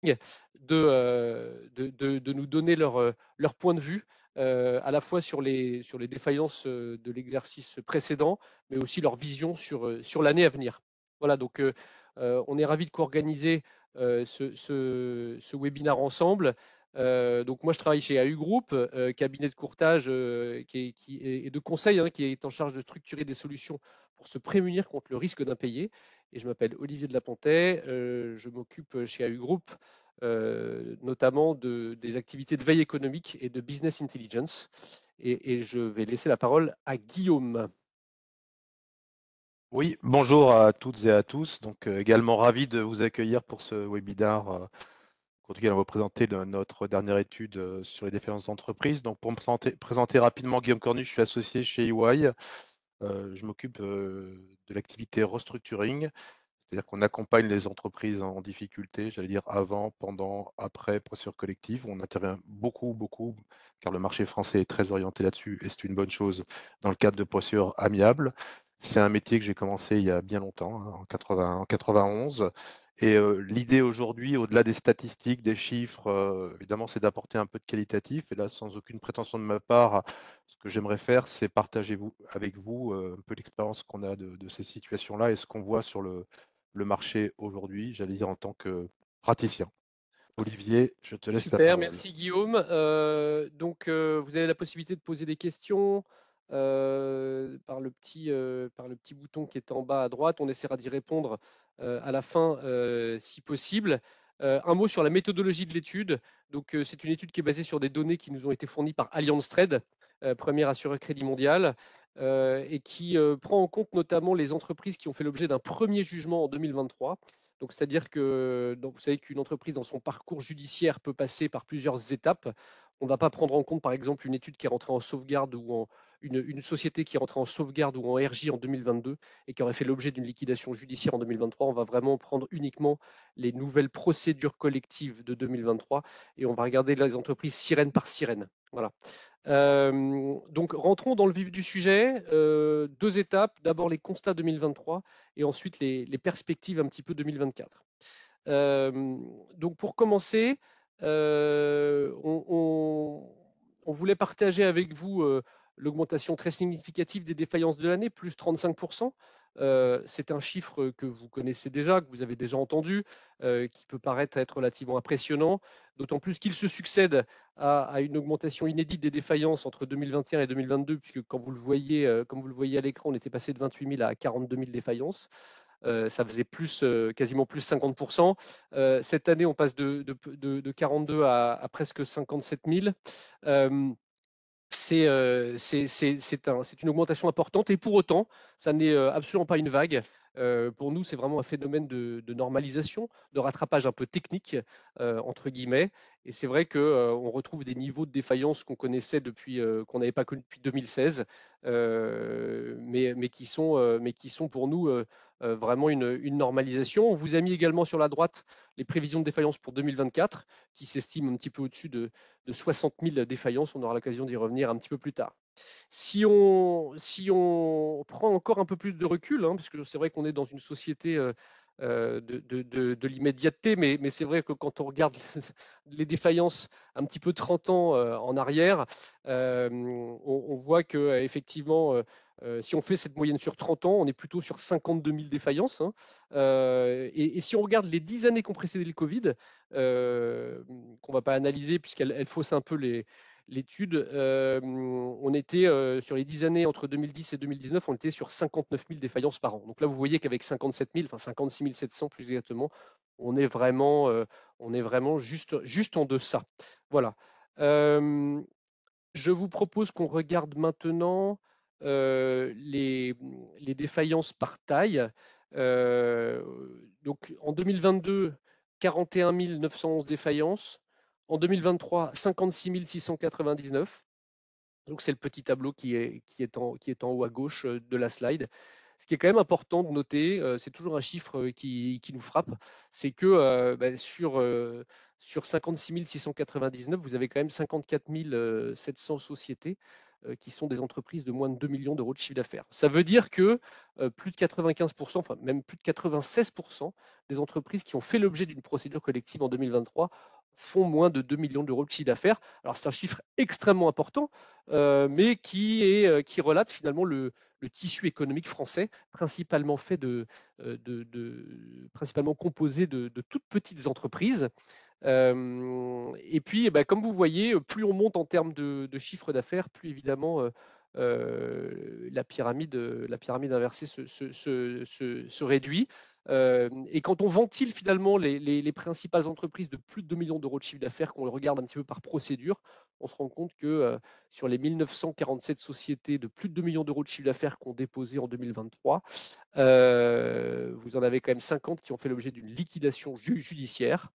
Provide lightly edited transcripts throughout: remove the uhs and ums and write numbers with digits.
de nous donner leur point de vue, à la fois sur les défaillances de l'exercice précédent, mais aussi leur vision sur l'année à venir. Voilà, donc on est ravis de co-organiser ce webinaire ensemble. Donc moi, je travaille chez AU Group, cabinet de courtage et de conseil, hein, qui est en charge de structurer des solutions pour se prémunir contre le risque d'impayé. Et je m'appelle Olivier de Lapontais, je m'occupe chez AU Group notamment des activités de veille économique et de business intelligence. Et je vais laisser la parole à Guillaume. Oui, bonjour à toutes et à tous. Donc, également ravi de vous accueillir pour ce webinaire pour lequel on va présenter notre dernière étude sur les défaillances d'entreprise. Donc, pour me présenter rapidement, Guillaume Cornu, je suis associé chez EY. Je m'occupe de l'activité restructuring, c'est-à-dire qu'on accompagne les entreprises en difficulté, j'allais dire avant, pendant, après procédure collective. On intervient beaucoup, car le marché français est très orienté là-dessus et c'est une bonne chose dans le cadre de procédures amiables. C'est un métier que j'ai commencé il y a bien longtemps, hein, en 91. Et l'idée aujourd'hui, au-delà des statistiques, des chiffres, évidemment, c'est d'apporter un peu de qualitatif. Et là, sans aucune prétention de ma part, ce que j'aimerais faire, c'est partager avec vous un peu l'expérience qu'on a de ces situations-là et ce qu'on voit sur le marché aujourd'hui, j'allais dire en tant que praticien. Olivier, je te laisse la Super, parole. merci Guillaume. Donc, vous avez la possibilité de poser des questions par le petit bouton qui est en bas à droite. On essaiera d'y répondre à la fin si possible. Un mot sur la méthodologie de l'étude. Donc, c'est une étude qui est basée sur des données qui nous ont été fournies par Allianz Trade, premier assureur crédit mondial, et qui prend en compte notamment les entreprises qui ont fait l'objet d'un premier jugement en 2023. Donc, c'est-à-dire que vous savez qu'une entreprise, dans son parcours judiciaire, peut passer par plusieurs étapes. On ne va pas prendre en compte, par exemple, une étude qui est rentrée en sauvegarde une société qui est rentrée en sauvegarde ou en RJ en 2022 et qui aurait fait l'objet d'une liquidation judiciaire en 2023. On va vraiment prendre uniquement les nouvelles procédures collectives de 2023 et on va regarder les entreprises sirène par sirène. Voilà. Donc, rentrons dans le vif du sujet. Deux étapes. D'abord, les constats 2023 et ensuite les perspectives un petit peu 2024. Donc, pour commencer, on voulait partager avec vous l'augmentation très significative des défaillances de l'année, plus 35%. C'est un chiffre que vous connaissez déjà, que vous avez déjà entendu, qui peut paraître être relativement impressionnant, d'autant plus qu'il se succède à une augmentation inédite des défaillances entre 2021 et 2022, puisque quand vous le voyez, comme vous le voyez à l'écran, on était passé de 28 000 à 42 000 défaillances. Ça faisait quasiment plus 50%. Cette année, on passe de 42 à presque 57 000. C'est une augmentation importante et pour autant, ça n'est absolument pas une vague. Pour nous, c'est vraiment un phénomène de normalisation, de rattrapage un peu technique, entre guillemets. Et c'est vrai qu'on retrouve des niveaux de défaillance qu'on connaissait qu'on n'avait pas connus depuis 2016, mais qui sont pour nous vraiment une normalisation. On vous a mis également sur la droite les prévisions de défaillance pour 2024, qui s'estiment un petit peu au-dessus de 60 000 défaillances. On aura l'occasion d'y revenir un petit peu plus tard. Si on prend encore un peu plus de recul, hein, parce que c'est vrai qu'on est dans une société de l'immédiateté, mais c'est vrai que quand on regarde les défaillances un petit peu 30 ans en arrière, on voit que effectivement, si on fait cette moyenne sur 30 ans, on est plutôt sur 52 000 défaillances, hein. Et si on regarde les 10 années qui ont précédé le Covid, qu'on ne va pas analyser puisqu'elle fausse un peu l'étude, on était sur les 10 années entre 2010 et 2019, on était sur 59 000 défaillances par an. Donc là, vous voyez qu'avec 57 000, enfin 56 700 plus exactement, on est vraiment juste en deçà. Voilà. Je vous propose qu'on regarde maintenant les défaillances par taille. Euh, donc en 2022, 41 911 défaillances. En 2023, 56 699. Donc c'est le petit tableau qui est en haut à gauche de la slide. Ce qui est quand même important de noter, c'est toujours un chiffre qui nous frappe, c'est que sur 56 699, vous avez quand même 54 700 sociétés. qui sont des entreprises de moins de 2 millions d'euros de chiffre d'affaires. Ça veut dire que plus de 95%, enfin même plus de 96% des entreprises qui ont fait l'objet d'une procédure collective en 2023 font moins de 2 millions d'euros de chiffre d'affaires. Alors c'est un chiffre extrêmement important, mais qui relate finalement le tissu économique français, principalement fait principalement composé de toutes petites entreprises. Et puis, bah, comme vous voyez, plus on monte en termes de chiffre d'affaires, plus évidemment la pyramide inversée se réduit. Et quand on ventile finalement les principales entreprises de plus de 2 millions d'euros de chiffre d'affaires, qu'on le regarde un petit peu par procédure, on se rend compte que sur les 1947 sociétés de plus de 2 millions d'euros de chiffre d'affaires qu'on déposé en 2023, vous en avez quand même 50 qui ont fait l'objet d'une liquidation judiciaire.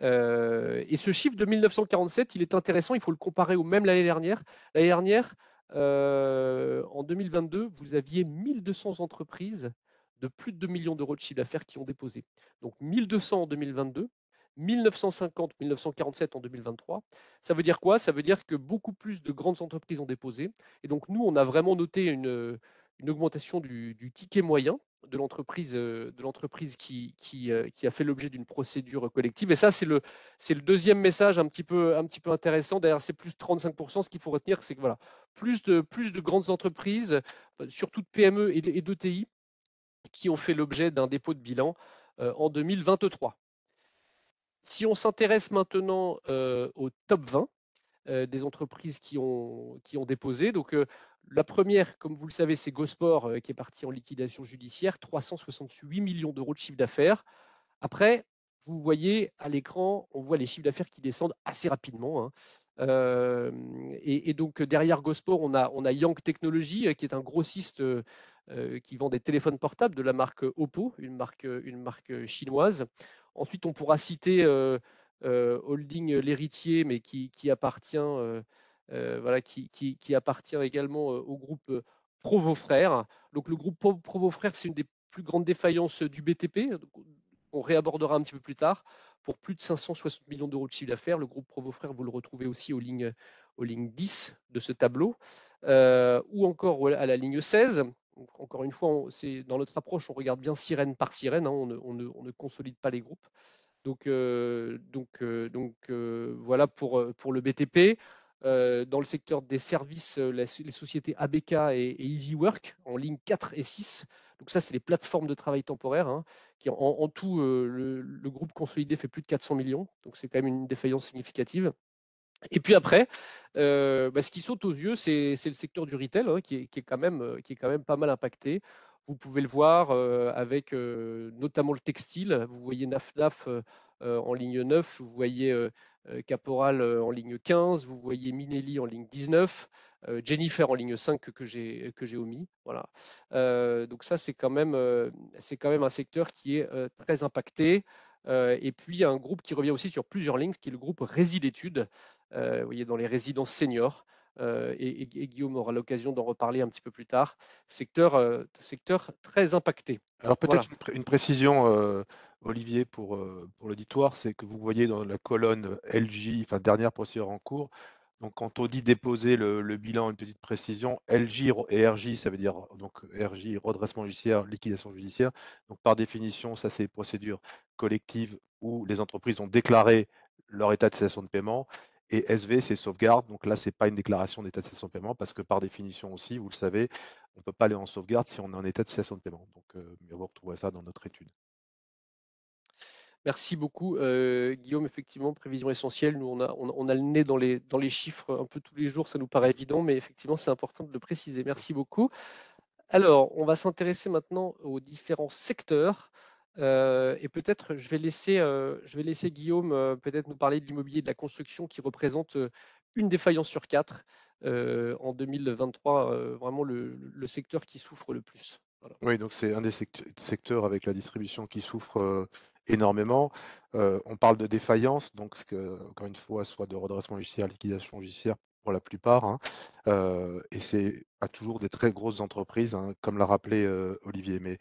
Et ce chiffre de 1947, il est intéressant, il faut le comparer au même l'année dernière. L'année dernière, en 2022, vous aviez 1200 entreprises de plus de 2 millions d'euros de chiffre d'affaires qui ont déposé. Donc 1200 en 2022, 1950, 1947 en 2023. Ça veut dire quoi? Ça veut dire que beaucoup plus de grandes entreprises ont déposé. Et donc nous, on a vraiment noté une augmentation du ticket moyen de l'entreprise qui a fait l'objet d'une procédure collective. Et ça, c'est le deuxième message un petit peu intéressant. D'ailleurs, c'est plus de 35%. Ce qu'il faut retenir, c'est que voilà, plus de grandes entreprises, surtout de PME et d'ETI, qui ont fait l'objet d'un dépôt de bilan en 2023. Si on s'intéresse maintenant au top 20, des entreprises qui ont déposé. Donc, la première, comme vous le savez, c'est Gosport qui est parti en liquidation judiciaire, 368 millions d'euros de chiffre d'affaires. Après, vous voyez à l'écran, on voit les chiffres d'affaires qui descendent assez rapidement, hein. Et donc, derrière Gosport, on a Yang Technology, qui est un grossiste qui vend des téléphones portables de la marque Oppo, une marque chinoise. Ensuite, on pourra citer Holding L'Héritier, mais qui appartient, voilà, qui appartient également au groupe Provo Frères. Donc, le groupe Provo Frères, c'est une des plus grandes défaillances du BTP. Donc, on réabordera un petit peu plus tard. Pour plus de 560 millions d'euros de chiffre d'affaires, le groupe Provo Frères, vous le retrouvez aussi aux lignes 10 de ce tableau, ou encore à la ligne 16. Donc, encore une fois, dans notre approche, on regarde bien sirène par sirène, hein, on ne consolide pas les groupes. Voilà pour le BTP. Dans le secteur des services, les sociétés ABK et EasyWork en ligne 4 et 6. Donc ça, c'est les plateformes de travail temporaire, hein, qui en tout, le groupe consolidé fait plus de 400 millions. Donc c'est quand même une défaillance significative. Et puis après, ce qui saute aux yeux, c'est le secteur du retail, hein, qui est quand même pas mal impacté. Vous pouvez le voir avec notamment le textile. Vous voyez NAFNAF en ligne 9, vous voyez Caporal en ligne 15, vous voyez Minelli en ligne 19, Jennifer en ligne 5 que j'ai omis. Voilà. Donc ça, c'est quand même un secteur qui est très impacté. Et puis, il y a un groupe qui revient aussi sur plusieurs lignes, qui est le groupe Résid Études, vous voyez, dans les résidences seniors. Et Guillaume aura l'occasion d'en reparler un petit peu plus tard. Secteur très impacté. Alors Voilà. peut-être une précision, Olivier, pour l'auditoire, c'est que vous voyez dans la colonne LJ, enfin dernière procédure en cours, donc quand on dit déposer le bilan, une petite précision, LJ et RJ, ça veut dire donc RJ, redressement judiciaire, liquidation judiciaire. Donc par définition, ça c'est procédure collective où les entreprises ont déclaré leur état de cessation de paiement. Et SV, c'est sauvegarde. Donc là, c'est pas une déclaration d'état de cessation de paiement parce que par définition aussi, vous le savez, on ne peut pas aller en sauvegarde si on est en état de cessation de paiement. Donc, mais vous retrouverez ça dans notre étude. Merci beaucoup, Guillaume. Effectivement, prévision essentielle. Nous, on a le nez dans les chiffres un peu tous les jours. Ça nous paraît évident, mais effectivement, c'est important de le préciser. Merci beaucoup. Alors, on va s'intéresser maintenant aux différents secteurs. Et peut-être, je vais laisser Guillaume peut-être nous parler de l'immobilier et de la construction qui représente une défaillance sur quatre en 2023, vraiment le secteur qui souffre le plus. Voilà. Oui, donc c'est un des secteurs avec la distribution qui souffre énormément. On parle de défaillance, donc encore une fois, soit de redressement judiciaire, liquidation judiciaire pour la plupart, hein. Et c'est pas toujours des très grosses entreprises, hein, comme l'a rappelé Olivier. Mais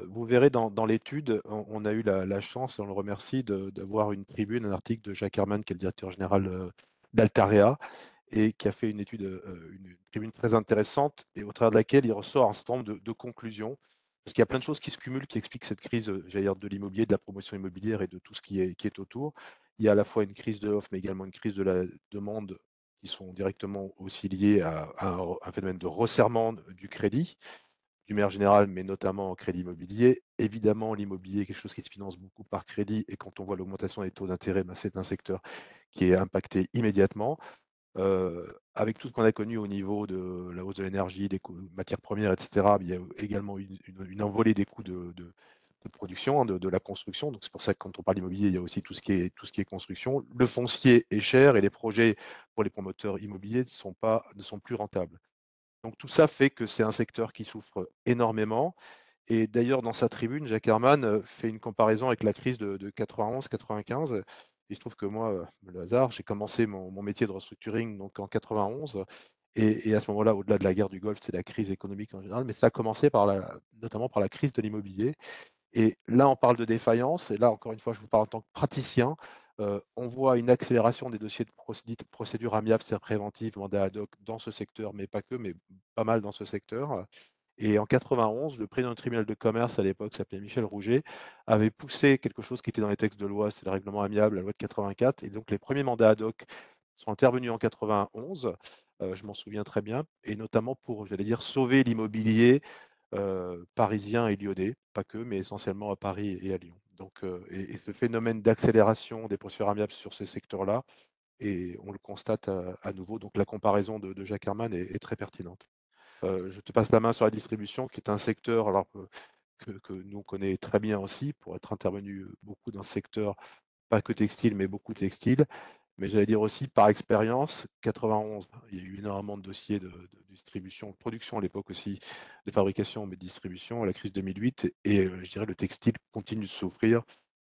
vous verrez dans l'étude, on a eu la chance, et on le remercie, d'avoir une tribune, un article de Jacques Herman, qui est le directeur général d'Altarea, et qui a fait une tribune très intéressante et au travers de laquelle il ressort un certain nombre de conclusions. Parce qu'il y a plein de choses qui se cumulent, qui expliquent cette crise, j'allais dire, de l'immobilier, de la promotion immobilière et de tout ce qui est autour. Il y a à la fois une crise de l'offre, mais également une crise de la demande qui sont directement aussi liées à un phénomène de resserrement du crédit, d'une manière générale, mais notamment en crédit immobilier. Évidemment, l'immobilier est quelque chose qui se finance beaucoup par crédit et quand on voit l'augmentation des taux d'intérêt, ben, c'est un secteur qui est impacté immédiatement. Avec tout ce qu'on a connu au niveau de la hausse de l'énergie, des coûts matières premières, et cetera, il y a également une envolée des coûts de production, hein, de la construction. Donc c'est pour ça que quand on parle d'immobilier, il y a aussi tout ce qui est construction. Le foncier est cher et les projets pour les promoteurs immobiliers ne sont plus rentables. Donc tout ça fait que c'est un secteur qui souffre énormément. Et d'ailleurs, dans sa tribune, Jacques Herman fait une comparaison avec la crise de 91-95. Il se trouve que moi, le hasard, j'ai commencé mon métier de restructuring donc en 91. Et à ce moment-là, au-delà de la guerre du Golfe, c'est la crise économique en général, mais ça a commencé notamment par la crise de l'immobilier. Et là, on parle de défaillance. Et là, encore une fois, je vous parle en tant que praticien. On voit une accélération des dossiers de procédures amiables, c'est-à-dire préventives, mandat ad hoc dans ce secteur, mais pas que, mais pas mal dans ce secteur. Et en 91, le président du tribunal de commerce à l'époque s'appelait Michel Rouget, avait poussé quelque chose qui était dans les textes de loi, c'est le règlement amiable, la loi de 84. Et donc les premiers mandats ad hoc sont intervenus en 91, je m'en souviens très bien, et notamment pour, j'allais dire, sauver l'immobilier parisien et lyonnais, pas que, mais essentiellement à Paris et à Lyon. Donc, et ce phénomène d'accélération des procédures amiables sur ces secteurs-là, et on le constate à nouveau. Donc la comparaison de Jacques Herman est très pertinente. Je te passe la main sur la distribution, qui est un secteur alors, que nous on connaît très bien aussi, pour être intervenu beaucoup dans ce secteur, pas que textile, mais beaucoup textile. Mais j'allais dire aussi par expérience, 91, il y a eu énormément de dossiers de distribution, de production à l'époque aussi, de fabrication, mais de distribution, la crise 2008, et je dirais le textile continue de souffrir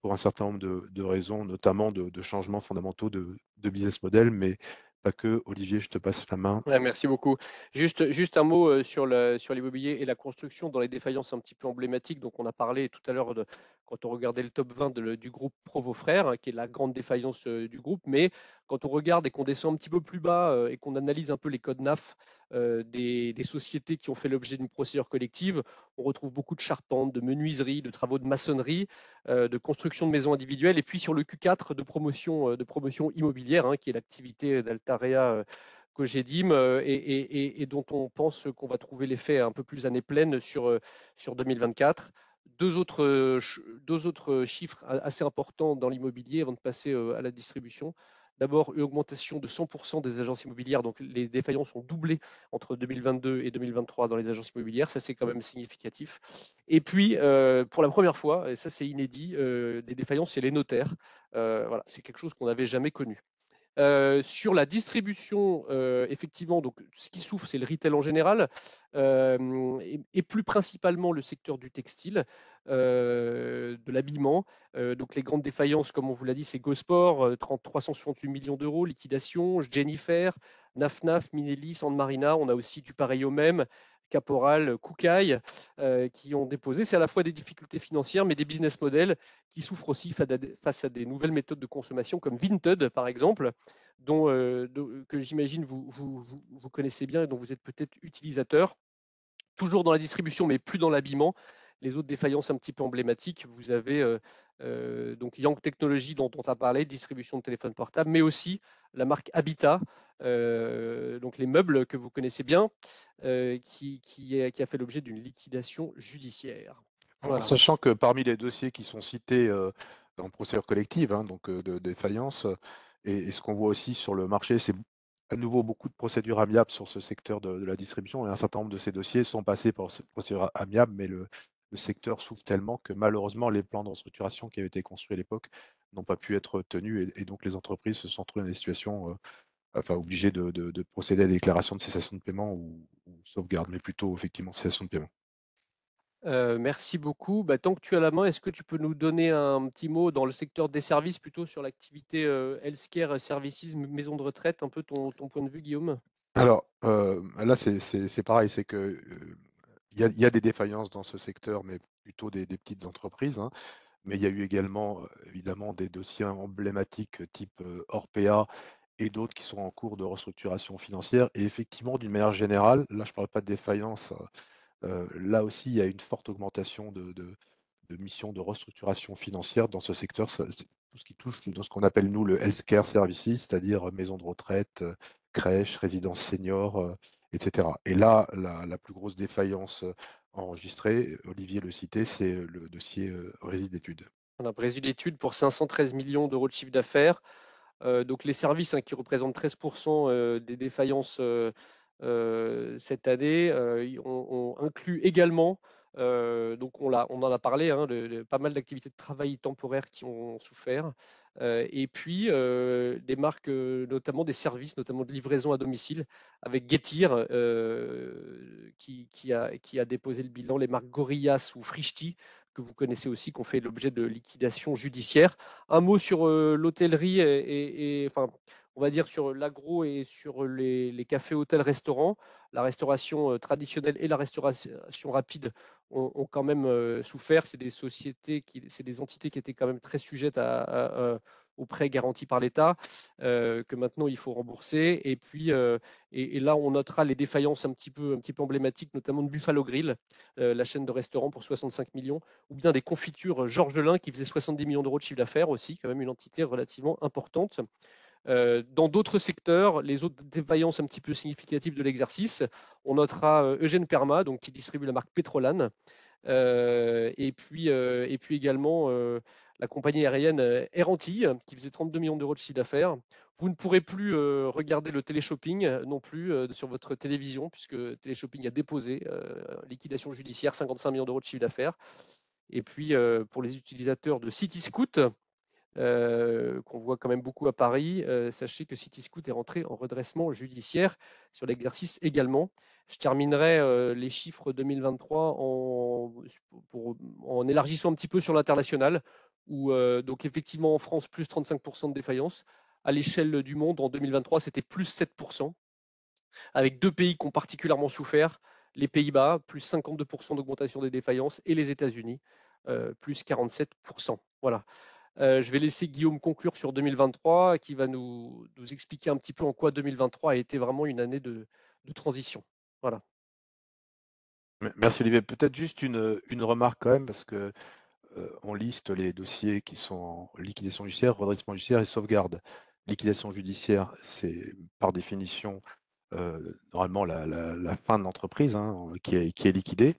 pour un certain nombre de raisons, notamment de changements fondamentaux de business model, mais pas que. Olivier, je te passe la main. Ouais, merci beaucoup. Juste un mot sur sur l'immobilier et la construction dans les défaillances un petit peu emblématiques. Donc, on a parlé tout à l'heure quand on regardait le top 20 du groupe Provo Frères, hein, qui est la grande défaillance du groupe. Mais quand on regarde et qu'on descend un petit peu plus bas et qu'on analyse un peu les codes NAF des sociétés qui ont fait l'objet d'une procédure collective, on retrouve beaucoup de charpentes, de menuiseries, de travaux de maçonnerie, de construction de maisons individuelles. Et puis sur le Q4 de promotion immobilière, hein, qui est l'activité d'Altarea Cogedim et dont on pense qu'on va trouver l'effet un peu plus année pleine sur 2024. Deux autres chiffres assez importants dans l'immobilier avant de passer à la distribution. D'abord, une augmentation de 100% des agences immobilières, donc les défaillances ont doublé entre 2022 et 2023 dans les agences immobilières, ça c'est quand même significatif. Et puis, pour la première fois, et ça c'est inédit, des défaillances chez les notaires. Voilà, c'est quelque chose qu'on n'avait jamais connu. Sur la distribution, effectivement, donc ce qui souffre, c'est le retail en général, et plus principalement le secteur du textile, de l'habillement. Donc les grandes défaillances, comme on vous l'a dit, c'est Gosport, 368 millions d'euros, liquidation, Jennifer, Naf, Minelli, San Marina. On a aussi du pareil au même, Caporal, Koukaï, qui ont déposé. C'est à la fois des difficultés financières, mais des business models qui souffrent aussi face à des nouvelles méthodes de consommation, comme Vinted, par exemple, que j'imagine vous connaissez bien et dont vous êtes peut-être utilisateur. Toujours dans la distribution, mais plus dans l'habillement. Les autres défaillances un petit peu emblématiques, vous avez donc Yang Technology dont on a parlé, distribution de téléphones portables, mais aussi la marque Habitat, donc les meubles que vous connaissez bien, qui a fait l'objet d'une liquidation judiciaire. En Voilà. sachant que parmi les dossiers qui sont cités en procédure collective, hein, donc de défaillance, et ce qu'on voit aussi sur le marché, c'est à nouveau beaucoup de procédures amiables sur ce secteur de la distribution, et un certain nombre de ces dossiers sont passés par cette procédure amiable, mais le secteur souffre tellement que malheureusement les plans de restructuration qui avaient été construits à l'époque n'ont pas pu être tenus, et donc les entreprises se sont trouvées dans des situations enfin, obligées de procéder à des déclarations de cessation de paiement ou sauvegarde, mais plutôt effectivement cessation de paiement. Merci beaucoup. Bah, tant que tu as la main, est-ce que tu peux nous donner un petit mot dans le secteur des services, plutôt sur l'activité healthcare services, maison de retraite, un peu ton point de vue, Guillaume? Alors, là, c'est pareil, c'est que, il y a des défaillances dans ce secteur, mais plutôt des petites entreprises, hein. Mais il y a eu également, évidemment des dossiers emblématiques type, Orpea et d'autres qui sont en cours de restructuration financière. Et effectivement, d'une manière générale, là, je ne parle pas de défaillance, là aussi, il y a une forte augmentation de missions de restructuration financière dans ce secteur. C'est tout ce qui touche dans ce qu'on appelle, nous, le healthcare services, c'est-à-dire maisons de retraite, crèches, résidences seniors, etc. Et là, la plus grosse défaillance enregistrée, Olivier le citait, c'est le dossier Résid d'études. Voilà, Brésil Études pour 513 millions d'euros de chiffre d'affaires. Donc les services qui représentent 13% des défaillances cette année, on inclut également, donc on en a parlé, pas mal d'activités de travail temporaire qui ont souffert, et puis des marques, notamment des services, notamment de livraison à domicile, avec Getir qui a déposé le bilan, les marques Gorillas ou Frishti, que vous connaissez aussi, qui ont fait l'objet de liquidation judiciaire. Un mot sur l'hôtellerie enfin, on va dire sur l'agro et sur les cafés, hôtels, restaurants. La restauration traditionnelle et la restauration rapide ont quand même souffert. C'est des sociétés, c'est des entités qui étaient quand même très sujettes aux prêts garantis par l'État, que maintenant il faut rembourser. Et puis, et là, on notera les défaillances un petit peu emblématiques, notamment de Buffalo Grill, la chaîne de restaurants pour 65 millions, ou bien des confitures Georges Lin qui faisait 70 millions d'euros de chiffre d'affaires aussi, quand même une entité relativement importante. Dans d'autres secteurs, les autres défaillances un petit peu significatives de l'exercice, on notera Eugène Perma, donc, qui distribue la marque Pétrolane, et puis également la compagnie aérienne Air Antilles, qui faisait 32 millions d'euros de chiffre d'affaires. Vous ne pourrez plus regarder le téléshopping non plus sur votre télévision, puisque Téléshopping a déposé liquidation judiciaire, 55 millions d'euros de chiffre d'affaires. Et puis pour les utilisateurs de CityScoot, qu'on voit quand même beaucoup à Paris, sachez que CityScoot est rentré en redressement judiciaire sur l'exercice également. Je terminerai les chiffres 2023 en élargissant un petit peu sur l'international, où donc effectivement en France, plus 35% de défaillance. À l'échelle du monde, en 2023, c'était plus 7%, avec deux pays qui ont particulièrement souffert, les Pays-Bas, plus 52% d'augmentation des défaillances, et les États-Unis, plus 47%. Voilà. Je vais laisser Guillaume conclure sur 2023, qui va nous expliquer un petit peu en quoi 2023 a été vraiment une année de transition. Voilà. Merci Olivier. Peut-être juste une remarque quand même, parce que on liste les dossiers qui sont en liquidation judiciaire, redressement judiciaire et sauvegarde. Liquidation judiciaire, c'est par définition normalement la fin de l'entreprise qui est liquidée.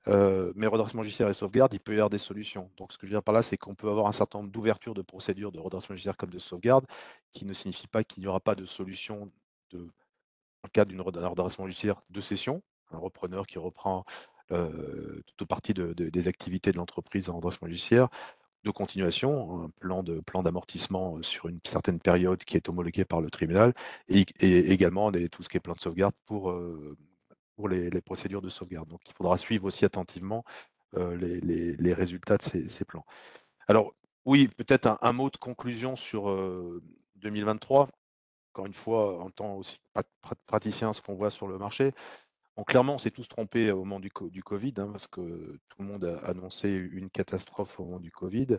Mais redressement judiciaire et sauvegarde, il peut y avoir des solutions. Donc ce que je veux dire par là, c'est qu'on peut avoir un certain nombre d'ouvertures de procédures de redressement judiciaire comme de sauvegarde, qui ne signifie pas qu'il n'y aura pas de solution dans le cadre d'un redressement judiciaire de cession, un repreneur qui reprend toute ou partie des activités de l'entreprise en redressement judiciaire, de continuation, un plan d'amortissement sur une certaine période qui est homologué par le tribunal, et également tout ce qui est plan de sauvegarde pour les procédures de sauvegarde. Donc il faudra suivre aussi attentivement les résultats de ces plans. Alors oui, peut-être un mot de conclusion sur 2023. Encore une fois, en tant aussi praticien, ce qu'on voit sur le marché, clairement, on s'est tous trompés au moment du Covid, parce que tout le monde a annoncé une catastrophe au moment du Covid.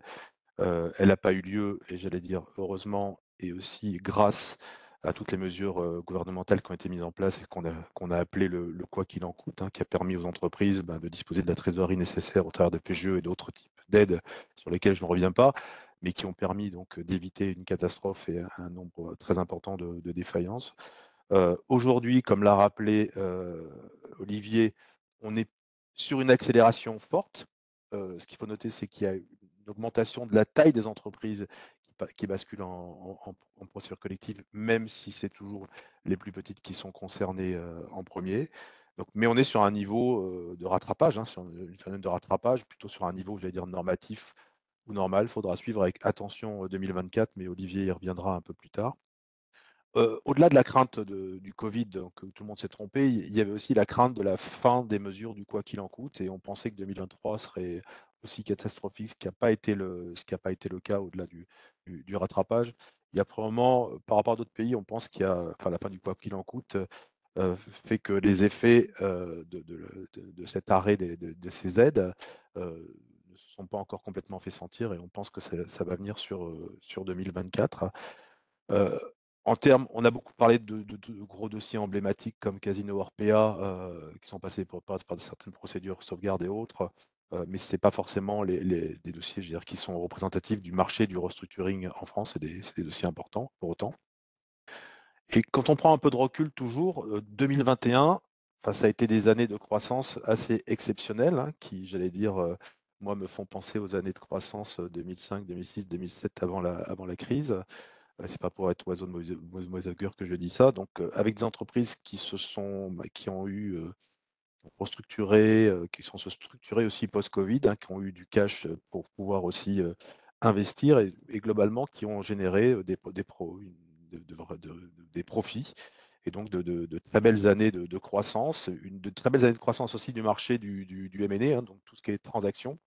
Elle n'a pas eu lieu, et j'allais dire heureusement, et aussi grâce à toutes les mesures gouvernementales qui ont été mises en place et qu'on a appelé le quoi qu'il en coûte, qui a permis aux entreprises de disposer de la trésorerie nécessaire au travers de PGE et d'autres types d'aides sur lesquelles je ne reviens pas, mais qui ont permis donc d'éviter une catastrophe et un nombre très important de défaillances. Aujourd'hui, comme l'a rappelé Olivier, on est sur une accélération forte. Ce qu'il faut noter, c'est qu'il y a une augmentation de la taille des entreprises qui basculent en procédure collective, même si c'est toujours les plus petites qui sont concernées en premier. Donc, mais on est sur un niveau de rattrapage, sur une phénomène de rattrapage, plutôt sur un niveau, j'allais dire, normatif ou normal. Il faudra suivre avec attention 2024, mais Olivier y reviendra un peu plus tard. Au-delà de la crainte du Covid, donc tout le monde s'est trompé, il y avait aussi la crainte de la fin des mesures du quoi qu'il en coûte, et on pensait que 2023 serait aussi catastrophique, ce qui n'a pas été le cas au-delà du rattrapage. Il y a probablement, par rapport à d'autres pays, on pense enfin, la fin du quoi qu'il en coûte fait que les effets de cet arrêt de ces aides ne se sont pas encore complètement fait sentir, et on pense que ça va venir sur 2024. En termes, on a beaucoup parlé de gros dossiers emblématiques comme Casino Orpea, qui sont passés par certaines procédures sauvegarde et autres, mais c'est pas forcément des dossiers, je veux dire, qui sont représentatifs du marché du restructuring en France. C'est des dossiers importants pour autant. Et quand on prend un peu de recul toujours, 2021, enfin, ça a été des années de croissance assez exceptionnelles, hein, qui, j'allais dire, moi, me font penser aux années de croissance 2005, 2006, 2007 avant la crise. C'est pas pour être oiseau de mauvaise augure que je dis ça. Donc, avec des entreprises qui ont eu restructuré, qui sont se structurer aussi post-Covid, hein, qui ont eu du cash pour pouvoir aussi investir et globalement qui ont généré des profits et donc de très belles années de croissance, de très belles années de croissance aussi du marché du M&A, hein, donc tout ce qui est transactions.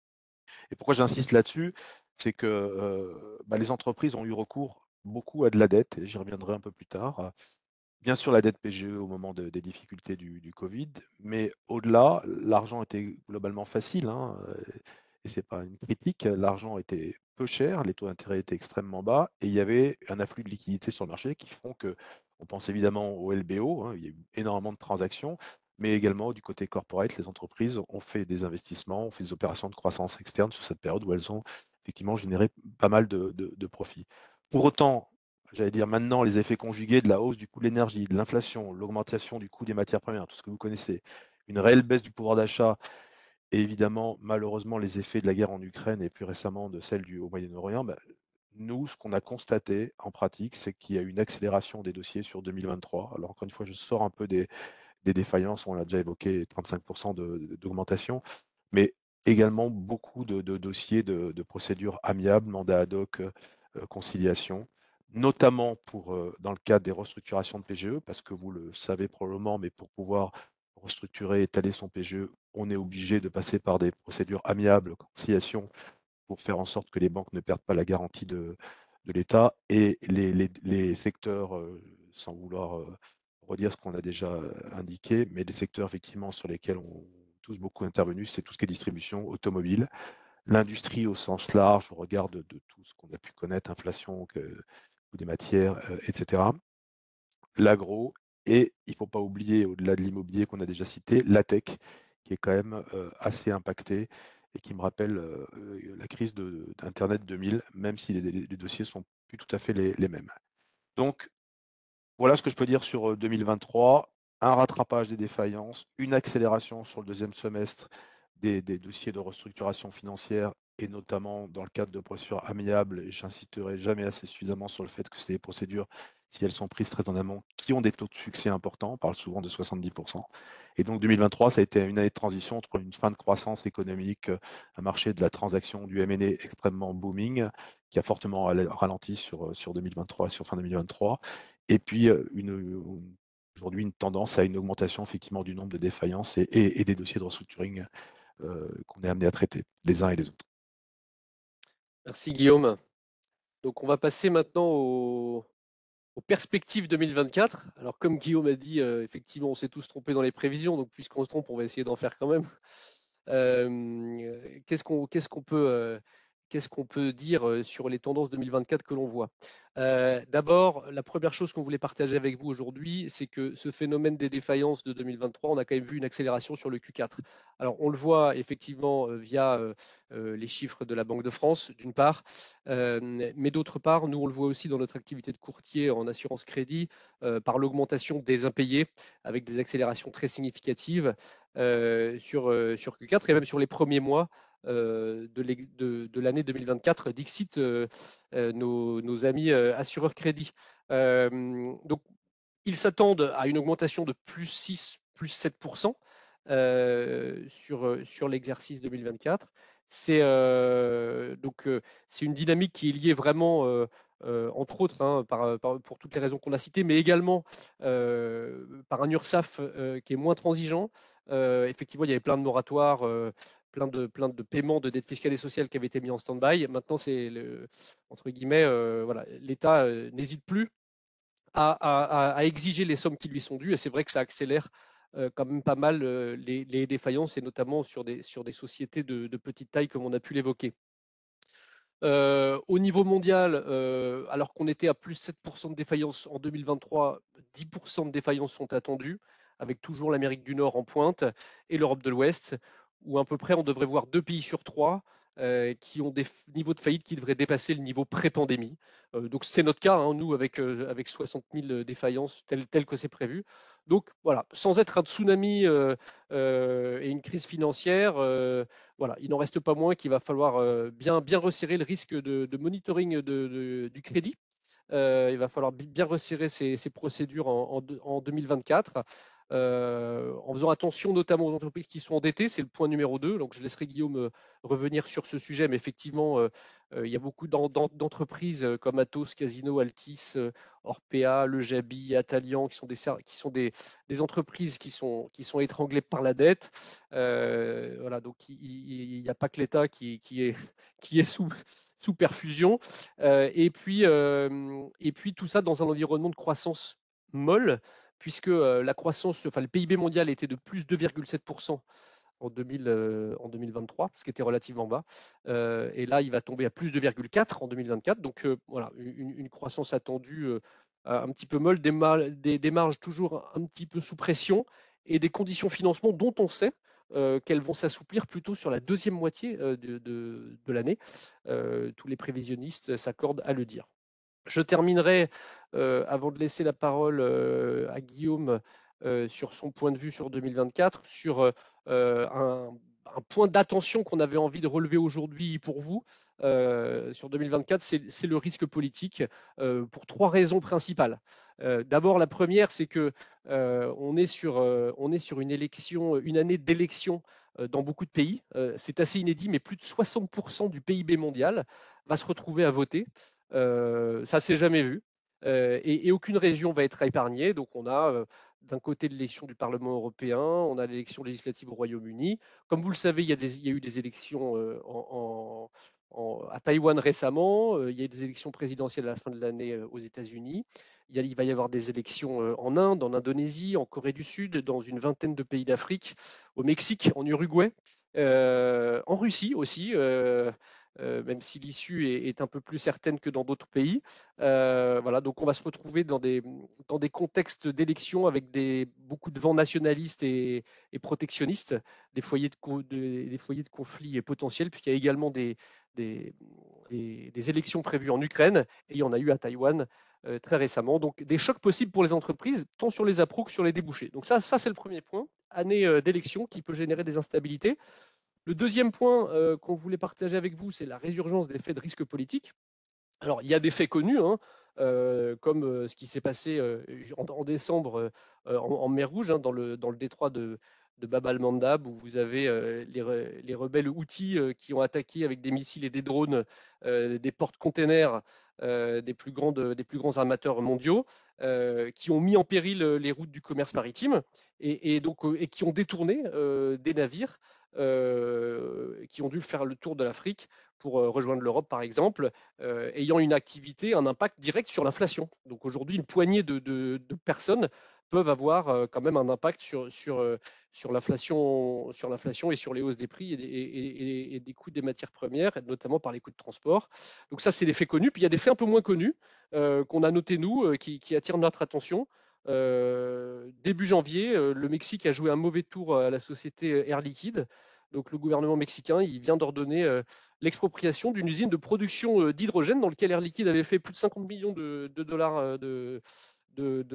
Et pourquoi j'insiste là-dessus, c'est que les entreprises ont eu recours beaucoup à de la dette, et j'y reviendrai un peu plus tard. Bien sûr, la dette PGE au moment des difficultés du Covid, mais au-delà, l'argent était globalement facile, hein, et c'est pas une critique. L'argent était peu cher, les taux d'intérêt étaient extrêmement bas, et il y avait un afflux de liquidités sur le marché qui font que, on pense évidemment au LBO, hein, il y a eu énormément de transactions, mais également du côté corporate, les entreprises ont fait des investissements, ont fait des opérations de croissance externe sur cette période où elles ont effectivement généré pas mal de profits. Pour autant, j'allais dire maintenant, les effets conjugués de la hausse du coût de l'énergie, de l'inflation, l'augmentation du coût des matières premières, tout ce que vous connaissez, une réelle baisse du pouvoir d'achat et évidemment, malheureusement, les effets de la guerre en Ukraine et plus récemment de celle au Moyen-Orient, nous, ce qu'on a constaté en pratique, c'est qu'il y a une accélération des dossiers sur 2023. Alors encore une fois, je sors un peu des défaillances, on l'a déjà évoqué, 35% d'augmentation, mais également beaucoup de dossiers de procédures amiables, mandat ad hoc, conciliation, notamment dans le cadre des restructurations de PGE, parce que vous le savez probablement, mais pour pouvoir restructurer, étaler son PGE, on est obligé de passer par des procédures amiables, conciliation, pour faire en sorte que les banques ne perdent pas la garantie de l'État et les secteurs, sans vouloir redire ce qu'on a déjà indiqué, mais les secteurs effectivement sur lesquels on tous beaucoup intervenu, c'est tout ce qui est distribution automobile, l'industrie au sens large au regard de tout ce qu'on a pu connaître, inflation, coût des matières, etc. L'agro et il ne faut pas oublier, au-delà de l'immobilier qu'on a déjà cité, la tech, qui est quand même assez impactée et qui me rappelle la crise d'Internet 2000, même si les dossiers sont plus tout à fait les mêmes. Donc, voilà ce que je peux dire sur 2023. Un rattrapage des défaillances, une accélération sur le deuxième semestre des dossiers de restructuration financière et notamment dans le cadre de procédures amiables. Et j'insisterai jamais assez suffisamment sur le fait que c'est des procédures, si elles sont prises très en amont, qui ont des taux de succès importants. On parle souvent de 70%. Et donc 2023, ça a été une année de transition entre une fin de croissance économique, un marché de la transaction, du M&A extrêmement booming, qui a fortement ralenti sur 2023, sur fin 2023. Et puis, aujourd'hui, une tendance à une augmentation effectivement du nombre de défaillances et des dossiers de restructuring qu'on est amené à traiter, les uns et les autres. Merci Guillaume. Donc on va passer maintenant aux perspectives 2024. Alors comme Guillaume a dit, effectivement, on s'est tous trompés dans les prévisions, donc puisqu'on se trompe, on va essayer d'en faire quand même. Qu'est-ce qu'on peut dire sur les tendances 2024 que l'on voit? D'abord, la première chose qu'on voulait partager avec vous aujourd'hui, c'est que ce phénomène des défaillances de 2023, on a quand même vu une accélération sur le Q4. Alors, on le voit effectivement via les chiffres de la Banque de France, d'une part, mais d'autre part, nous, on le voit aussi dans notre activité de courtier en assurance crédit par l'augmentation des impayés avec des accélérations très significatives sur Q4 et même sur les premiers mois de l'année 2024, Dixit, nos amis assureurs crédit. Donc, ils s'attendent à une augmentation de plus 6, plus 7% sur l'exercice 2024. C'est une dynamique qui est liée vraiment, entre autres, hein, pour toutes les raisons qu'on a citées, mais également par un URSSAF qui est moins transigeant. Effectivement, il y avait plein de moratoires, plein de paiements de dettes fiscales et sociales qui avaient été mis en stand-by. Maintenant, entre guillemets, voilà, l'État n'hésite plus à exiger les sommes qui lui sont dues. Et c'est vrai que ça accélère quand même pas mal les défaillances, et notamment sur des sociétés de petite taille, comme on a pu l'évoquer. Au niveau mondial, alors qu'on était à plus 7% de défaillance en 2023, 10% de défaillances sont attendues, avec toujours l'Amérique du Nord en pointe et l'Europe de l'Ouest, où à peu près on devrait voir 2 pays sur 3 qui ont des niveaux de faillite qui devraient dépasser le niveau pré-pandémie. Donc c'est notre cas, hein, nous, avec 60 000 défaillances tel que c'est prévu. Donc voilà, sans être un tsunami et une crise financière, voilà, il n'en reste pas moins qu'il va falloir bien resserrer le risque de monitoring du crédit. Il va falloir bien resserrer ces procédures en 2024, en faisant attention notamment aux entreprises qui sont endettées. C'est le point numéro 2. Donc, je laisserai Guillaume revenir sur ce sujet, mais effectivement, il y a beaucoup d'entreprises comme Atos, Casino, Altis, Orpea, Le Jabi, Atalian, qui sont des entreprises qui sont étranglées par la dette. Voilà, donc il n'y a pas que l'État qui est sous perfusion. Et puis tout ça dans un environnement de croissance molle, puisque le PIB mondial était de plus 2,7% en 2023, ce qui était relativement bas. Et là, il va tomber à plus 2,4 en 2024. Donc voilà, une croissance attendue un petit peu molle, des marges toujours un petit peu sous pression et des conditions de financement dont on sait qu'elles vont s'assouplir plutôt sur la deuxième moitié de l'année. Tous les prévisionnistes s'accordent à le dire. Je terminerai, avant de laisser la parole à Guillaume sur son point de vue sur 2024, sur un point d'attention qu'on avait envie de relever aujourd'hui pour vous sur 2024, c'est le risque politique pour 3 raisons principales. D'abord, la première, c'est que on est sur une année d'élection dans beaucoup de pays. C'est assez inédit, mais plus de 60% du PIB mondial va se retrouver à voter. Ça s'est jamais vu. Et aucune région va être épargnée. Donc on a d'un côté l'élection du Parlement européen, on a l'élection législative au Royaume-Uni. Comme vous le savez, il y a eu des élections à Taïwan récemment, il y a eu des élections présidentielles à la fin de l'année aux États-Unis. Il va y avoir des élections en Inde, en Indonésie, en Corée du Sud, dans une vingtaine de pays d'Afrique, au Mexique, en Uruguay, en Russie aussi. Même si l'issue est un peu plus certaine que dans d'autres pays. Voilà, donc on va se retrouver dans des contextes d'élection avec beaucoup de vents nationalistes et protectionnistes, des foyers de conflits potentiels, puisqu'il y a également des, des élections prévues en Ukraine, et il y en a eu à Taïwan très récemment. Donc des chocs possibles pour les entreprises, tant sur les appros que sur les débouchés. Donc ça c'est le premier point, année d'élection qui peut générer des instabilités. Le deuxième point qu'on voulait partager avec vous, c'est la résurgence des faits de risque politique. Alors, il y a des faits connus, hein, comme ce qui s'est passé en décembre en mer Rouge, hein, dans le détroit de Bab al-Mandab, où vous avez les rebelles Houthis qui ont attaqué avec des missiles et des drones des porte-containers des plus grands armateurs mondiaux, qui ont mis en péril les routes du commerce maritime et qui ont détourné des navires qui ont dû faire le tour de l'Afrique pour rejoindre l'Europe, par exemple, ayant une activité, un impact direct sur l'inflation. Donc aujourd'hui, une poignée de personnes peuvent avoir quand même un impact sur l'inflation et sur les hausses des prix et des coûts des matières premières, et notamment par les coûts de transport. Donc ça, c'est des faits connus. Puis il y a des faits un peu moins connus qu'on a notés, nous, qui attirent notre attention. Début janvier, le Mexique a joué un mauvais tour à la société Air Liquide. Donc le gouvernement mexicain, il vient d'ordonner l'expropriation d'une usine de production d'hydrogène dans laquelle Air Liquide avait fait plus de 50 millions de dollars de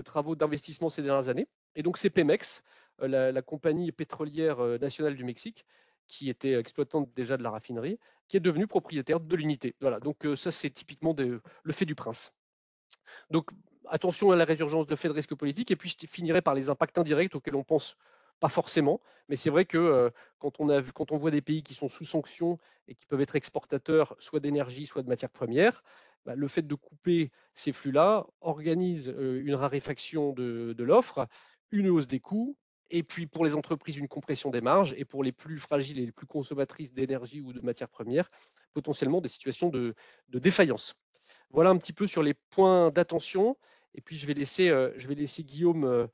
travaux d'investissement ces dernières années. Et donc c'est Pemex, la compagnie pétrolière nationale du Mexique, qui était exploitante déjà de la raffinerie, qui est devenue propriétaire de l'unité. Voilà, donc ça c'est typiquement le fait du prince. Donc attention à la résurgence de faits de risque politique, et puis je finirai par les impacts indirects auxquels on pense pas forcément, mais c'est vrai que quand on voit des pays qui sont sous sanctions et qui peuvent être exportateurs soit d'énergie, soit de matières premières, bah, le fait de couper ces flux-là organise une raréfaction de l'offre, une hausse des coûts, et puis pour les entreprises, une compression des marges, et pour les plus fragiles et les plus consommatrices d'énergie ou de matières premières, potentiellement des situations de défaillance. Voilà un petit peu sur les points d'attention. Et puis, je vais laisser Guillaume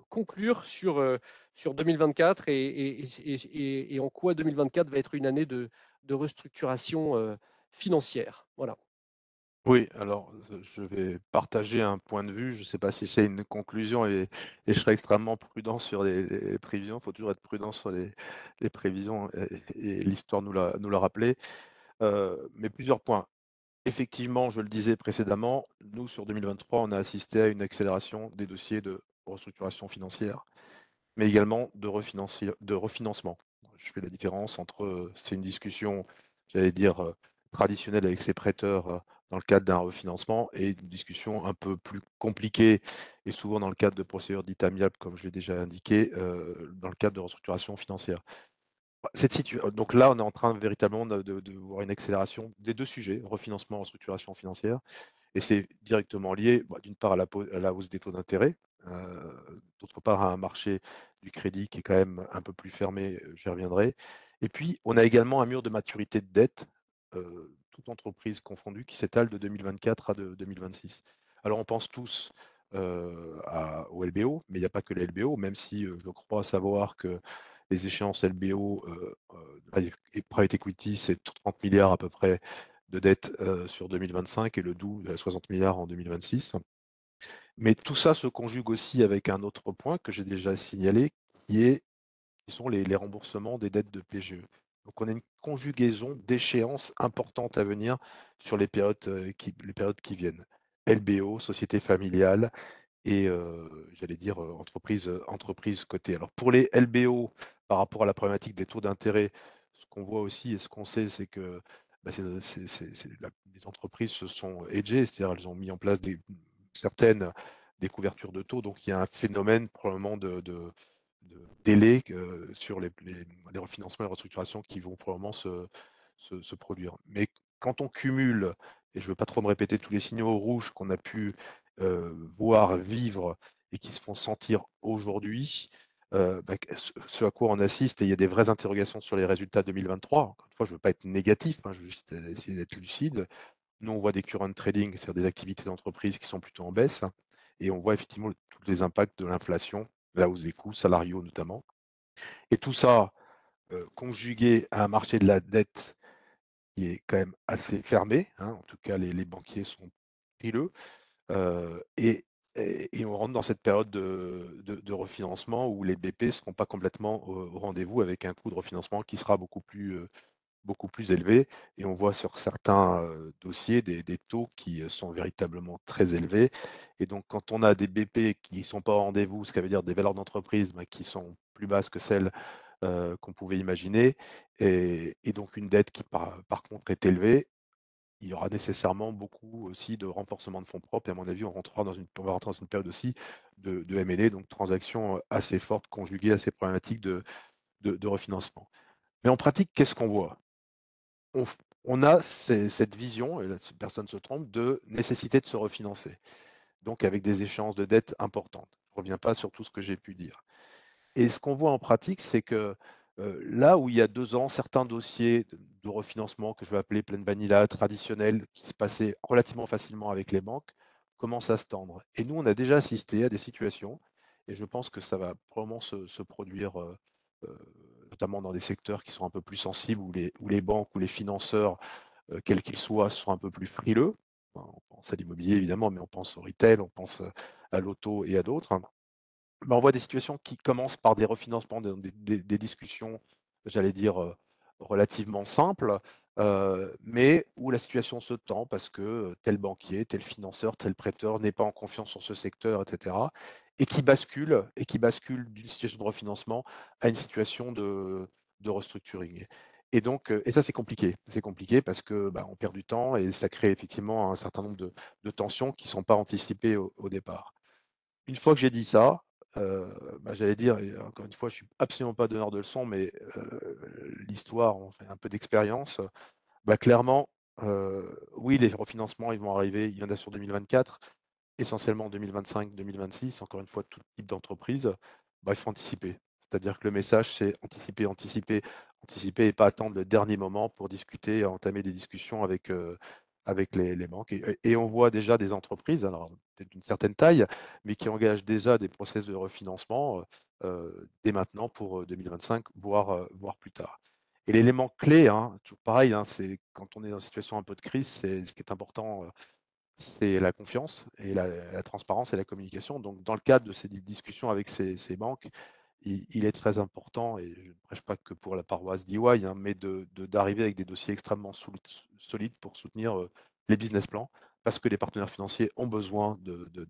conclure sur 2024 et en quoi 2024 va être une année de restructuration financière. Voilà. Oui, alors, je vais partager un point de vue. Je ne sais pas si c'est une conclusion et je serai extrêmement prudent sur les prévisions. Il faut toujours être prudent sur les prévisions et l'histoire nous l'a rappelé. Mais plusieurs points. Effectivement, je le disais précédemment, nous, sur 2023, on a assisté à une accélération des dossiers de restructuration financière, mais également de refinancement. Je fais la différence entre, c'est une discussion, j'allais dire, traditionnelle avec ses prêteurs, dans le cadre d'un refinancement et une discussion un peu plus compliquée et souvent dans le cadre de procédures dites amiables, comme je l'ai déjà indiqué, dans le cadre de restructuration financière. Donc là, on est en train véritablement de voir une accélération des 2 sujets, refinancement, restructuration financière. Et c'est directement lié, bah, d'une part à la hausse des taux d'intérêt, d'autre part à un marché du crédit qui est quand même un peu plus fermé, j'y reviendrai. Et puis, on a également un mur de maturité de dette, toute entreprise confondue, qui s'étale de 2024 à 2026. Alors on pense tous, aux LBO, mais il n'y a pas que les LBO, même si, je crois savoir que les échéances LBO, et private equity, c'est 30 milliards à peu près de dette sur 2025 et le doux à 60 milliards en 2026. Mais tout ça se conjugue aussi avec un autre point que j'ai déjà signalé, qui sont les remboursements des dettes de PGE. Donc on a une conjugaison d'échéances importantes à venir sur les périodes qui viennent. LBO, société familiale et j'allais dire entreprise cotée. Alors pour les LBO, par rapport à la problématique des taux d'intérêt, ce qu'on voit aussi et ce qu'on sait, c'est que bah, les entreprises se sont hedgées, c'est-à-dire elles ont mis en place certaines des couvertures de taux. Donc il y a un phénomène probablement de délai sur les refinancements et restructurations qui vont probablement se produire. Mais quand on cumule, et je ne veux pas trop me répéter tous les signaux rouges qu'on a pu voir, vivre et qui se font sentir aujourd'hui, bah, ce à quoi on assiste, et il y a des vraies interrogations sur les résultats 2023. Encore une fois, je ne veux pas être négatif, hein, je veux juste essayer d'être lucide. Nous, on voit des current trading, c'est-à-dire des activités d'entreprise qui sont plutôt en baisse, hein, et on voit effectivement tous les impacts de l'inflation, la hausse des coûts salariaux notamment. Et tout ça, conjugué à un marché de la dette qui est quand même assez fermé, hein, en tout cas les banquiers sont frileux. Et on rentre dans cette période de refinancement où les BP ne seront pas complètement au rendez-vous, avec un coût de refinancement qui sera beaucoup plus élevé. Et on voit sur certains dossiers des taux qui sont véritablement très élevés. Et donc, quand on a des BP qui ne sont pas au rendez-vous, ce qui veut dire des valeurs d'entreprise qui sont plus basses que celles qu'on pouvait imaginer, et donc une dette qui, par contre, est élevée, il y aura nécessairement beaucoup aussi de renforcement de fonds propres. Et à mon avis, on va rentrer dans une période aussi de M&A, donc transactions assez fortes, conjuguées à ces problématiques de refinancement. Mais en pratique, qu'est-ce qu'on voit? On a cette vision, et là, personne ne se trompe, de nécessité de se refinancer, donc avec des échéances de dette importantes. Je ne reviens pas sur tout ce que j'ai pu dire. Et ce qu'on voit en pratique, c'est que là où il y a 2 ans, certains dossiers de refinancement que je vais appeler pleine vanilla, traditionnels, qui se passaient relativement facilement avec les banques, commencent à se tendre. Et nous, on a déjà assisté à des situations, et je pense que ça va probablement se produire, euh, notamment dans des secteurs qui sont un peu plus sensibles, où les banques ou les financeurs, quels qu'ils soient, sont un peu plus frileux. Enfin, on pense à l'immobilier évidemment, mais on pense au retail, on pense à l'auto et à d'autres. Bah, on voit des situations qui commencent par des refinancements, des discussions, j'allais dire, relativement simples, mais où la situation se tend parce que, tel banquier, tel financeur, tel prêteur n'est pas en confiance sur ce secteur, et cetera, et qui bascule d'une situation de refinancement à une situation de restructuring. Et donc, et ça, c'est compliqué. C'est compliqué parce que, bah, on perd du temps et ça crée effectivement un certain nombre de tensions qui ne sont pas anticipées au départ. Une fois que j'ai dit ça, bah, j'allais dire, et encore une fois, je suis absolument pas donneur de leçons, mais l'histoire, on fait un peu d'expérience. Bah, clairement, oui, les refinancements, ils vont arriver. Il y en a sur 2024, essentiellement en 2025, 2026. Encore une fois, tout type d'entreprise, bah, il faut anticiper. C'est-à-dire que le message, c'est anticiper, anticiper, anticiper, et pas attendre le dernier moment pour discuter et entamer des discussions avec les banques. Et on voit déjà des entreprises, alors peut-être d'une certaine taille, mais qui engagent déjà des process de refinancement dès maintenant pour 2025, voire plus tard. Et l'élément clé, hein, toujours pareil, hein, c'est quand on est dans une situation un peu de crise, c'est ce qui est important, c'est la confiance et la transparence et la communication. Donc, dans le cadre de ces discussions avec ces banques, il est très important, et je ne prêche pas que pour la paroisse d'EY, hein, mais d'arriver avec des dossiers extrêmement solides pour soutenir les business plans, parce que les partenaires financiers ont besoin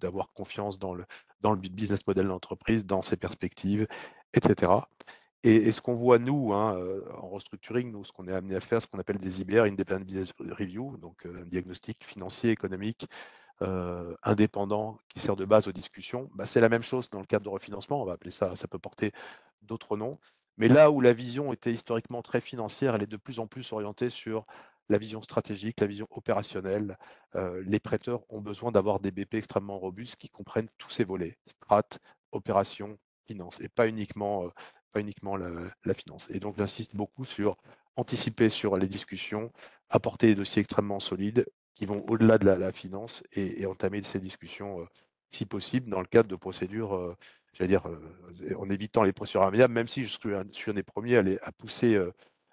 d'avoir confiance dans le business model de l'entreprise, dans ses perspectives, etc. Et ce qu'on voit, nous, hein, en restructuring, nous, ce qu'on est amené à faire, ce qu'on appelle des IBR, Independent Business Review, donc un diagnostic financier, économique, indépendant, qui sert de base aux discussions. Bah, c'est la même chose dans le cadre de refinancement, on va appeler ça, ça peut porter d'autres noms. Mais là où la vision était historiquement très financière, elle est de plus en plus orientée sur la vision stratégique, la vision opérationnelle. Les prêteurs ont besoin d'avoir des BP extrêmement robustes qui comprennent tous ces volets, strat, opération, finance, et pas uniquement la finance. Et donc j'insiste beaucoup sur anticiper sur les discussions, apporter des dossiers extrêmement solides qui vont au-delà de la finance, et entamer ces discussions, si possible, dans le cadre de procédures, j'allais dire, en évitant les procédures amiables, même si je suis un des premiers à pousser,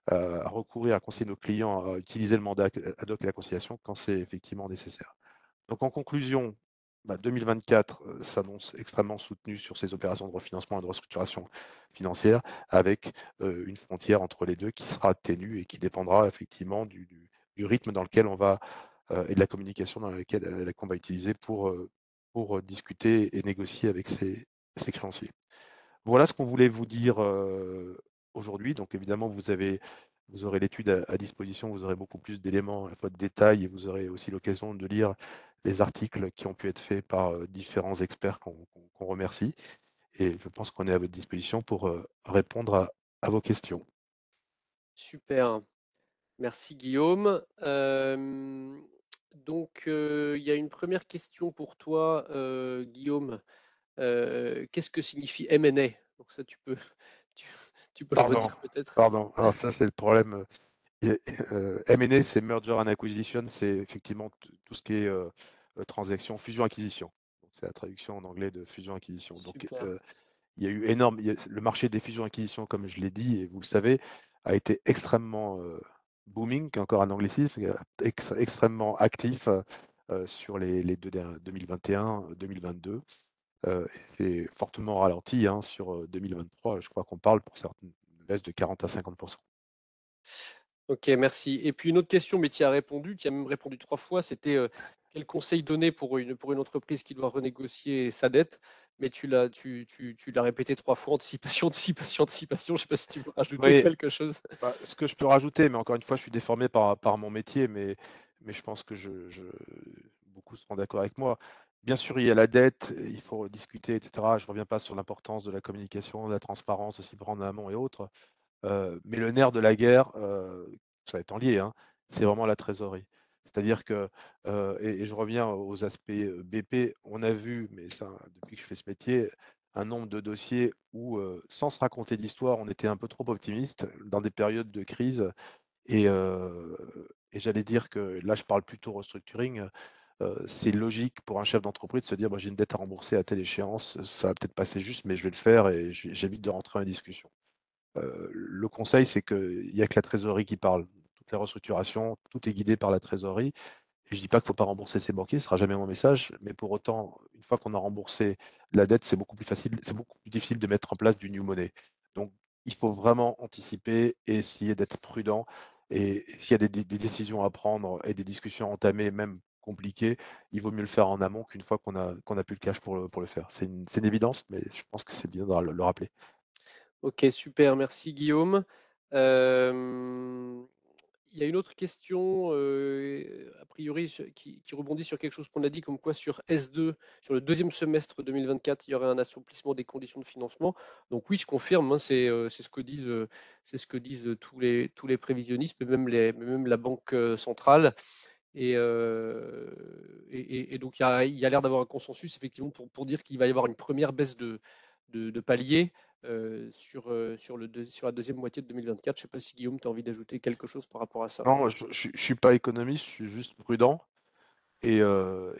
à recourir, à conseiller nos clients à utiliser le mandat ad hoc et la conciliation quand c'est effectivement nécessaire. Donc en conclusion, 2024 s'annonce extrêmement soutenu sur ces opérations de refinancement et de restructuration financière, avec une frontière entre les deux qui sera ténue et qui dépendra effectivement du rythme dans lequel on va, et de la communication dans laquelle qu'on va utiliser pour discuter et négocier avec ces créanciers. Voilà ce qu'on voulait vous dire aujourd'hui. Donc évidemment, vous aurez l'étude à disposition, vous aurez beaucoup plus d'éléments, à la fois de détails, et vous aurez aussi l'occasion de lire les articles qui ont pu être faits par différents experts qu'on remercie. Et je pense qu'on est à votre disposition pour répondre à vos questions. Super. Merci Guillaume. Donc, il y a une première question pour toi, Guillaume. Qu'est-ce que signifie M&A? Donc ça, tu, tu peux le Pardon, redire peut-être. pardon. Alors ça, c'est le problème. M&A, c'est Merger and Acquisition, c'est effectivement tout ce qui est transaction, fusion-acquisition. Donc c'est la traduction en anglais de fusion-acquisition. Donc Super. il y a eu énorme, le marché des fusions-acquisitions, comme je l'ai dit, et vous le savez, a été extrêmement booming, qui est encore un anglicisme, extrêmement actif sur les 2021, 2022. Et c'est fortement ralenti sur 2023. Je crois qu'on parle pour certaines baisses de 40 à 50%. Ok, merci. Et puis une autre question, mais tu y as répondu, tu y as même répondu 3 fois, c'était quel conseil donner pour une entreprise qui doit renégocier sa dette? Mais tu l'as répété 3 fois, anticipation, anticipation, anticipation. Je ne sais pas si tu veux rajouter Oui, quelque chose. ce que je peux rajouter, mais encore une fois, je suis déformé par mon métier, mais je pense que beaucoup seront d'accord avec moi. Bien sûr, il y a la dette, il faut discuter, etc. Je ne reviens pas sur l'importance de la communication, de la transparence aussi pour en amont et autres. Mais le nerf de la guerre, ça va être en lié, hein, c'est vraiment la trésorerie. C'est-à-dire que, et je reviens aux aspects BP, on a vu, mais ça, depuis que je fais ce métier, un nombre de dossiers où, sans se raconter d'histoire, on était un peu trop optimiste dans des périodes de crise. Et j'allais dire que là, je parle plutôt restructuring. C'est logique pour un chef d'entreprise de se dire, j'ai une dette à rembourser à telle échéance, ça va peut-être passer juste, mais je vais le faire, et j'évite de rentrer en discussion. Le conseil, c'est qu'il n'y a que la trésorerie qui parle. Toutes les restructurations, tout est guidé par la trésorerie. Et je ne dis pas qu'il ne faut pas rembourser ses banquiers, ce ne sera jamais mon message, mais pour autant, une fois qu'on a remboursé la dette, c'est beaucoup plus facile, c'est beaucoup plus difficile de mettre en place du new money. Donc, il faut vraiment anticiper et essayer d'être prudent. Et s'il y a des décisions à prendre et des discussions à entamer, même compliquées, il vaut mieux le faire en amont qu'une fois qu'on a plus le cash pour le faire. C'est une évidence, mais je pense que c'est bien de le rappeler. Ok, super, merci Guillaume. Euh, Il y a une autre question, a priori, qui rebondit sur quelque chose qu'on a dit, comme quoi sur S2, sur le deuxième semestre 2024, il y aurait un assouplissement des conditions de financement. Donc oui, je confirme, hein, c'est ce que disent tous les prévisionnistes, mais même la Banque centrale. Et donc il y a l'air d'avoir un consensus, effectivement, pour dire qu'il va y avoir une première baisse de palier sur la deuxième moitié de 2024. Je ne sais pas si Guillaume, tu as envie d'ajouter quelque chose par rapport à ça. Non, je suis pas économiste, je suis juste prudent. Et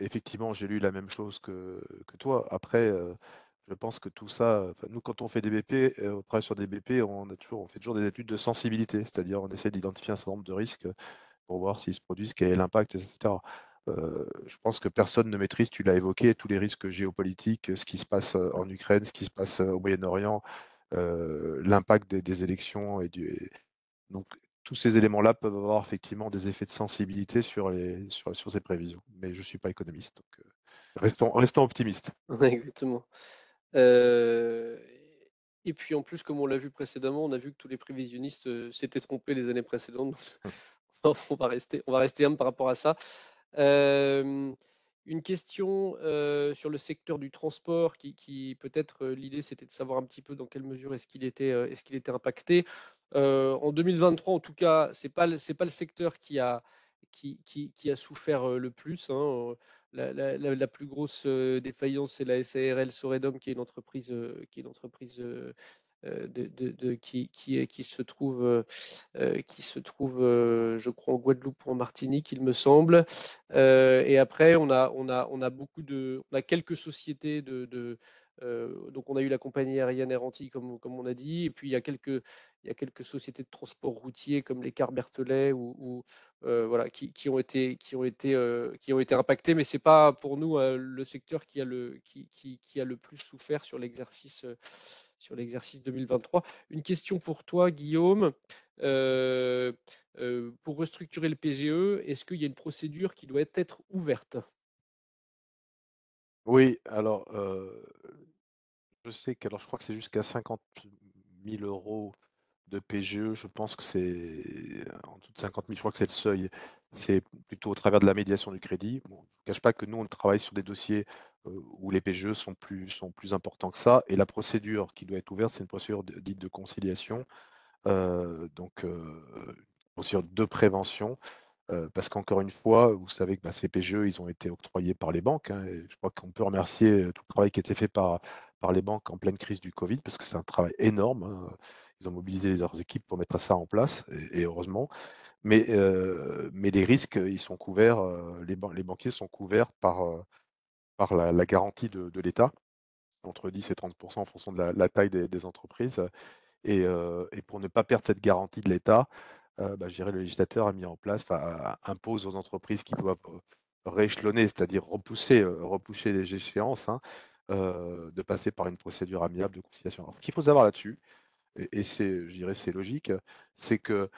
effectivement, j'ai lu la même chose que toi. Après, Je pense que tout ça, enfin, nous, quand on fait des BP, on travaille sur des BP, on fait toujours des études de sensibilité, c'est-à-dire on essaie d'identifier un certain nombre de risques pour voir s'ils se produisent, quel est l'impact, etc. Je pense que personne ne maîtrise, tu l'as évoqué, tous les risques géopolitiques, ce qui se passe en Ukraine, ce qui se passe au Moyen-Orient, l'impact des élections donc tous ces éléments-là peuvent avoir effectivement des effets de sensibilité sur ces prévisions. Mais je ne suis pas économiste, donc restons optimistes. Ouais, exactement. Heu et puis en plus, comme on l'a vu précédemment, on a vu que tous les prévisionnistes, s'étaient trompés les années précédentes. On va rester humble par rapport à ça. Hem, une question, sur le secteur du transport qui peut-être, l'idée c'était de savoir un petit peu dans quelle mesure est-ce qu'il était impacté. En 2023 en tout cas, c'est pas le secteur qui a souffert, le plus, hein, la plus grosse, défaillance, c'est la SARL Soredom qui se trouve, je crois en Guadeloupe ou en Martinique, il me semble. Et après on a quelques sociétés donc on a eu la compagnie aérienne Air Antilles comme on a dit et puis il y a quelques sociétés de transport routier comme les cars Berthollet ou voilà qui ont été impactées, mais c'est pas pour nous, le secteur qui a le plus souffert sur l'exercice 2023. Une question pour toi, Guillaume. Heu pour restructurer le PGE, est-ce qu'il y a une procédure qui doit être ouverte? Oui, alors, je sais je crois que c'est jusqu'à 50 000 € de PGE. Je pense que c'est en dessous de 50 000, je crois que c'est le seuil. C'est plutôt au travers de la médiation du crédit. Bon, je ne vous cache pas que nous, on travaille sur des dossiers où les PGE sont plus importants que ça. Et la procédure qui doit être ouverte, c'est une procédure dite de conciliation, donc procédure de prévention. Parce qu'encore une fois, vous savez que ces PGE, ils ont été octroyés par les banques, hein, et je crois qu'on peut remercier tout le travail qui a été fait par les banques en pleine crise du Covid, parce que c'est un travail énorme, hein. Ils ont mobilisé leurs équipes pour mettre ça en place, et heureusement. Mais les risques, ils sont couverts, les banquiers sont couverts par la garantie de l'État, entre 10 et 30 en fonction de la taille des entreprises. Et pour ne pas perdre cette garantie de l'État, je dirais le législateur a mis en place, enfin, impose aux entreprises qui doivent rééchelonner, c'est-à-dire repousser les échéances, hein, de passer par une procédure amiable de conciliation. Alors, ce qu'il faut savoir là-dessus, et je dirais c'est logique, c'est que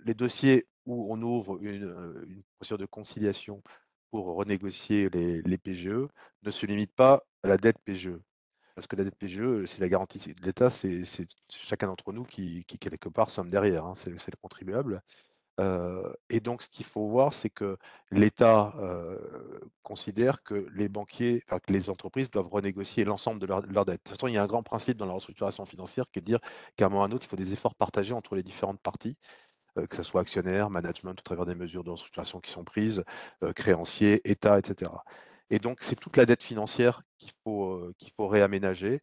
les dossiers où on ouvre une procédure de conciliation pour renégocier les PGE ne se limitent pas à la dette PGE. Parce que la dette PGE, c'est la garantie de l'État, c'est chacun d'entre nous qui quelque part sommes derrière, hein, c'est le contribuable. Et donc ce qu'il faut voir, c'est que l'État, considère que les banquiers, enfin que les entreprises doivent renégocier l'ensemble de leurs dettes. De toute façon, il y a un grand principe dans la restructuration financière qui est de dire qu'à un moment ou à un autre, il faut des efforts partagés entre les différentes parties, que ça soit actionnaire, management, au travers des mesures de restructuration qui sont prises, créanciers, État, etc. Et donc, c'est toute la dette financière qu'il faut réaménager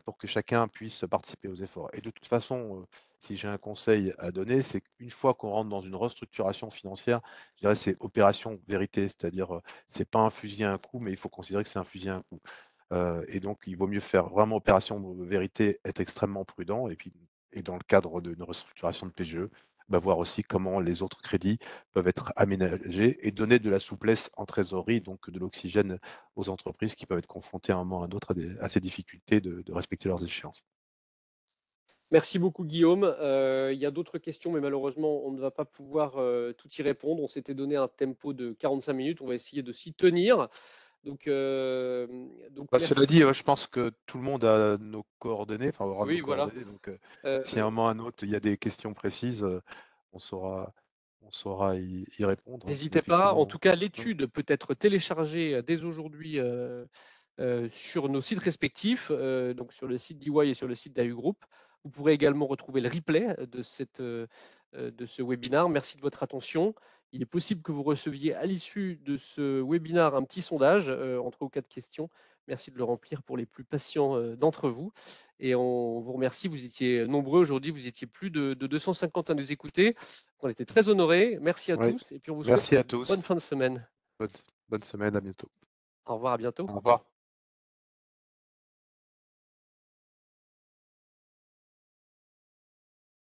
pour que chacun puisse participer aux efforts. Et de toute façon, si j'ai un conseil à donner, c'est qu'une fois qu'on rentre dans une restructuration financière, je dirais c'est opération vérité, c'est-à-dire c'est pas un fusil à un coup, mais il faut considérer que c'est un fusil à un coup. Et donc, il vaut mieux faire vraiment opération vérité, être extrêmement prudent, et dans le cadre d'une restructuration de PGE, voir aussi comment les autres crédits peuvent être aménagés et donner de la souplesse en trésorerie, donc de l'oxygène aux entreprises qui peuvent être confrontées à un moment ou à un autre à ces difficultés de respecter leurs échéances. Merci beaucoup Guillaume. Il y a d'autres questions, mais malheureusement, on ne va pas pouvoir, tout y répondre. On s'était donné un tempo de 45 minutes, on va essayer de s'y tenir. Donc Cela merci. dit, je pense que tout le monde a nos coordonnées, enfin aura nos Oui, voilà. coordonnées, donc si à un Heu moment ou à un autre il y a des questions précises, on saura, y répondre, hein. Mais N'hésitez pas. En effectivement, tout cas, mmh, l'étude peut être téléchargée, dès aujourd'hui, sur nos sites respectifs, donc sur le site d'EY et sur le site d'AU Group. Vous pourrez également retrouver le replay de ce webinar. Merci de votre attention. Il est possible que vous receviez à l'issue de ce webinar un petit sondage, en 3 ou 4 questions. Merci de le remplir pour les plus patients, d'entre vous et on vous remercie. Vous étiez nombreux aujourd'hui, vous étiez plus de 250 à nous écouter. On était très honorés. Merci à oui. tous et puis on vous souhaite Merci à une bonne tous. fin de semaine. Bonne bonne semaine, à bientôt. Au revoir, à bientôt. Au revoir.